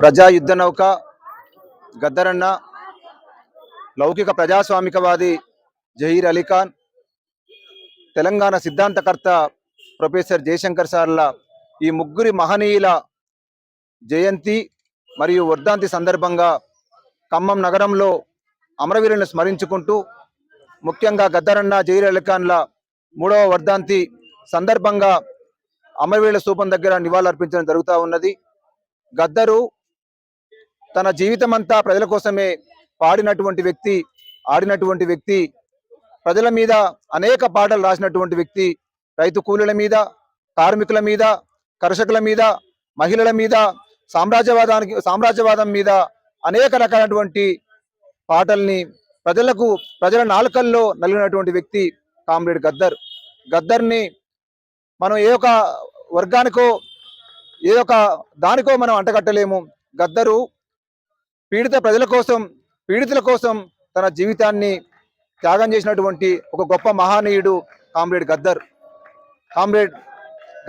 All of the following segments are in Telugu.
ప్రజా యుద్ధ నౌక గద్దరన్న, లౌకిక ప్రజాస్వామికవాది జహీర్ అలీఖాన్, తెలంగాణ సిద్ధాంతకర్త ప్రొఫెసర్ జయశంకర్ సార్ల ఈ ముగ్గురి మహనీయుల జయంతి మరియు వర్ధంతి సందర్భంగా ఖమ్మం నగరంలో అమరవీరులను స్మరించుకుంటూ, ముఖ్యంగా గద్దరన్న జహీర్ అలీఖాన్ల 3వ వర్ధంతి సందర్భంగా అమరవీరుల స్థూపం దగ్గర నివాళులర్పించడం జరుగుతూ ఉన్నది. గద్దరు తన జీవితం అంతా ప్రజల కోసమే పాడినటువంటి వ్యక్తి, ఆడినటువంటి వ్యక్తి, ప్రజల మీద అనేక పాటలు రాసినటువంటి వ్యక్తి, రైతు కూలీల మీద, కార్మికుల మీద, కర్షకుల మీద, మహిళల మీద, సామ్రాజ్యవాదం మీద అనేక రకాలైనటువంటి పాటల్ని ప్రజల నాలుకల్లో నలిగినటువంటి వ్యక్తి కామ్రేడ్ గద్దర్. గద్దర్ని మనం ఏ ఒక వర్గానికో ఏ ఒక దానికో మనం అంటగట్టలేము. గద్దరు పీడితుల కోసం తన జీవితాన్ని త్యాగం చేసినటువంటి ఒక గొప్ప మహానీయుడు కామ్రేడ్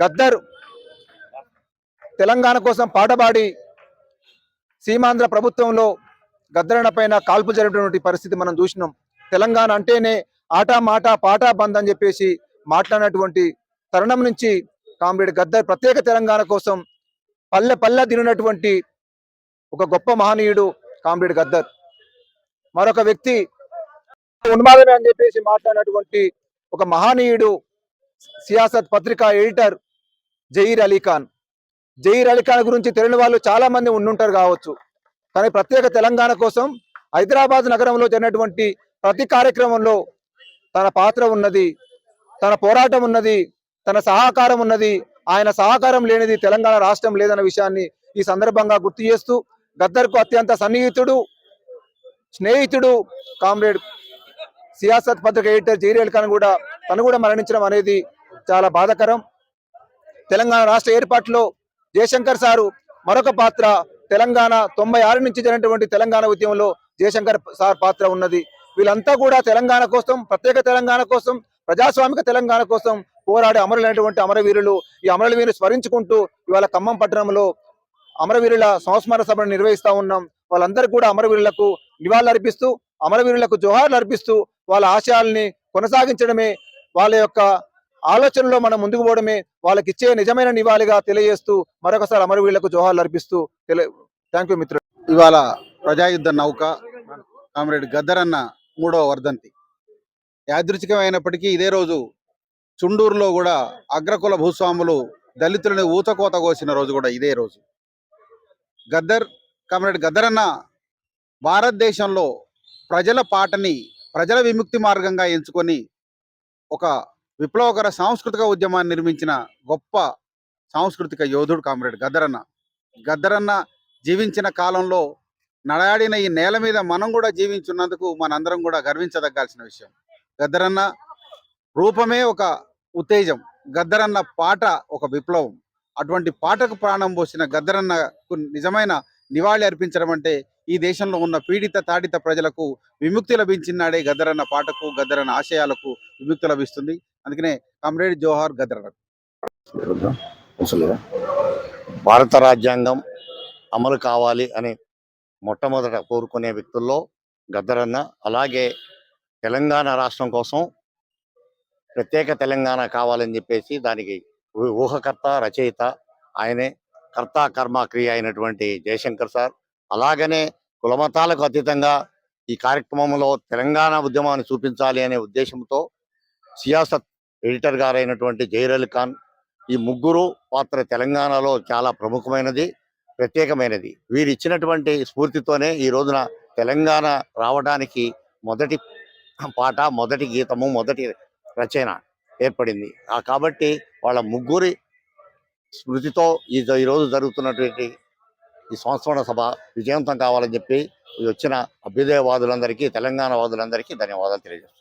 గద్దర్ తెలంగాణ కోసం పాటపాడి సీమాంధ్ర ప్రభుత్వంలో గద్దరన్న పైన కాల్పు జరిగినటువంటి పరిస్థితి మనం చూసినాం. తెలంగాణ అంటేనే ఆటా మాట పాటా బంద్ అని చెప్పేసి మాట్లాడినటువంటి తరుణం నుంచి కామ్రేడ్ గద్దర్ ప్రత్యేక తెలంగాణ కోసం పల్లె పల్లె తిరిగినటువంటి ఒక గొప్ప మహనీయుడు కామ్రేడ్ గద్దర్. మరొక వ్యక్తి ఉన్మాదమే అని చెప్పేసి మాట్లాడినటువంటి ఒక మహనీయుడు సియాసత్ పత్రిక ఎడిటర్ జహీర్ అలీఖాన్. జహీర్ అలీఖాన్ గురించి తెలియని వాళ్ళు చాలా మంది ఉండుంటారు కావచ్చు, కానీ ప్రత్యేక తెలంగాణ కోసం హైదరాబాద్ నగరంలో జరిగినటువంటి ప్రతి కార్యక్రమంలో తన పాత్ర ఉన్నది, తన పోరాటం ఉన్నది, తన సహకారం ఉన్నది. ఆయన సహకారం లేనిది తెలంగాణ రాష్ట్రం లేదన్న విషయాన్ని ఈ సందర్భంగా గుర్తు చేస్తూ, గద్దర్కు అత్యంత సన్నిహితుడు, స్నేహితుడు కామ్రేడ్ సియాసత్ పత్రిక ఎడిటర్ జహీర్ అలీఖాన్ తను కూడా మరణించడం అనేది చాలా బాధాకరం. తెలంగాణ రాష్ట్ర ఏర్పాటులో జయశంకర్ సారు మరొక పాత్ర, తెలంగాణ 96 నుంచి జరిగినటువంటి తెలంగాణ ఉద్యమంలో జయశంకర్ సార్ పాత్ర ఉన్నది. వీళ్ళంతా కూడా తెలంగాణ కోసం, ప్రత్యేక తెలంగాణ కోసం, ప్రజాస్వామిక తెలంగాణ కోసం పోరాడే అమరులైనటువంటి అమరవీరులు. ఈ అమరవీరులు స్మరించుకుంటూ ఇవాళ ఖమ్మం పట్టణంలో అమరవీరుల సంస్మరణ సభను నిర్వహిస్తా ఉన్నాం. వాళ్ళందరూ కూడా అమరవీరులకు నివాళులర్పిస్తూ, అమరవీరులకు జోహార్లు అర్పిస్తూ, వాళ్ళ ఆశయాల్ని కొనసాగించడమే, వాళ్ళ యొక్క ఆలోచనలో మనం ముందుకు పోవడమే వాళ్ళకి ఇచ్చే నిజమైన నివాళిగా తెలియజేస్తూ మరొకసారి అమరవీరులకు జోహార్లు అర్పిస్తూ థ్యాంక్ యూ మిత్రులు. ఇవాళ ప్రజాయుద్ధ నౌక కామ్రేడ్ గద్దరన్న 3వ వర్ధంతి. యాదృచ్ఛికమైనప్పటికీ ఇదే రోజు చుండూరులో కూడా అగ్రకుల భూస్వాములు దళితులని ఊతకోత కోసిన రోజు కూడా ఇదే రోజు. కామ్రేడ్ గద్దరన్న భారతదేశంలో ప్రజల పాటని ప్రజల విముక్తి మార్గంగా ఎంచుకొని ఒక విప్లవకర సాంస్కృతిక ఉద్యమాన్ని నిర్మించిన గొప్ప సాంస్కృతిక యోధుడు కామ్రేడ్ గద్దరన్న జీవించిన కాలంలో నడాడిన ఈ నేల మీద మనం కూడా జీవించున్నందుకు మనందరం కూడా గర్వించదగ్గాల్సిన విషయం. గద్దరన్న రూపమే ఒక ఉత్తేజం, గద్దరన్న పాట ఒక విప్లవం. అటువంటి పాటకు ప్రాణం పోసిన గద్దరన్నకు నిజమైన నివాళి అర్పించడం అంటే ఈ దేశంలో ఉన్న పీడిత తాడిత ప్రజలకు విముక్తి లభించినాడే గద్దరన్న పాటకు, గద్దరన్న ఆశయాలకు విముక్తి లభిస్తుంది. అందుకనే కామ్రేడ్ జోహార్ గద్దరన్న. భారత రాజ్యాంగం అమలు కావాలి అని మొట్టమొదట కోరుకునే వ్యక్తుల్లో గద్దరన్న. అలాగే తెలంగాణ రాష్ట్రం కోసం ప్రత్యేక తెలంగాణ కావాలని చెప్పేసి దానికి ఊహకర్త, రచయిత ఆయనే. కర్త కర్మ క్రియ అయినటువంటి జయశంకర్ సార్. అలాగనే కులమతాలకు అతీతంగా ఈ కార్యక్రమంలో తెలంగాణ ఉద్యమాన్ని చూపించాలి అనే ఉద్దేశంతో సియాసత్ ఎడిటర్ గారైనటువంటి జహీర్ అలీఖాన్, ఈ ముగ్గురు పాత్ర తెలంగాణలో చాలా ప్రముఖమైనది, ప్రత్యేకమైనది. వీరు ఇచ్చినటువంటి స్ఫూర్తితోనే ఈ రోజున తెలంగాణ రావడానికి మొదటి పాట, మొదటి గీతము, మొదటి రచన ఏర్పడింది. కాబట్టి వాళ్ళ ముగ్గురి స్మృతితో ఈరోజు జరుగుతున్నటువంటి ఈ సంస్మరణ సభ విజయవంతం కావాలని చెప్పి వచ్చిన అభ్యుదయవాదులందరికీ, తెలంగాణ వాదులందరికీ ధన్యవాదాలు తెలియజేస్తున్నాను.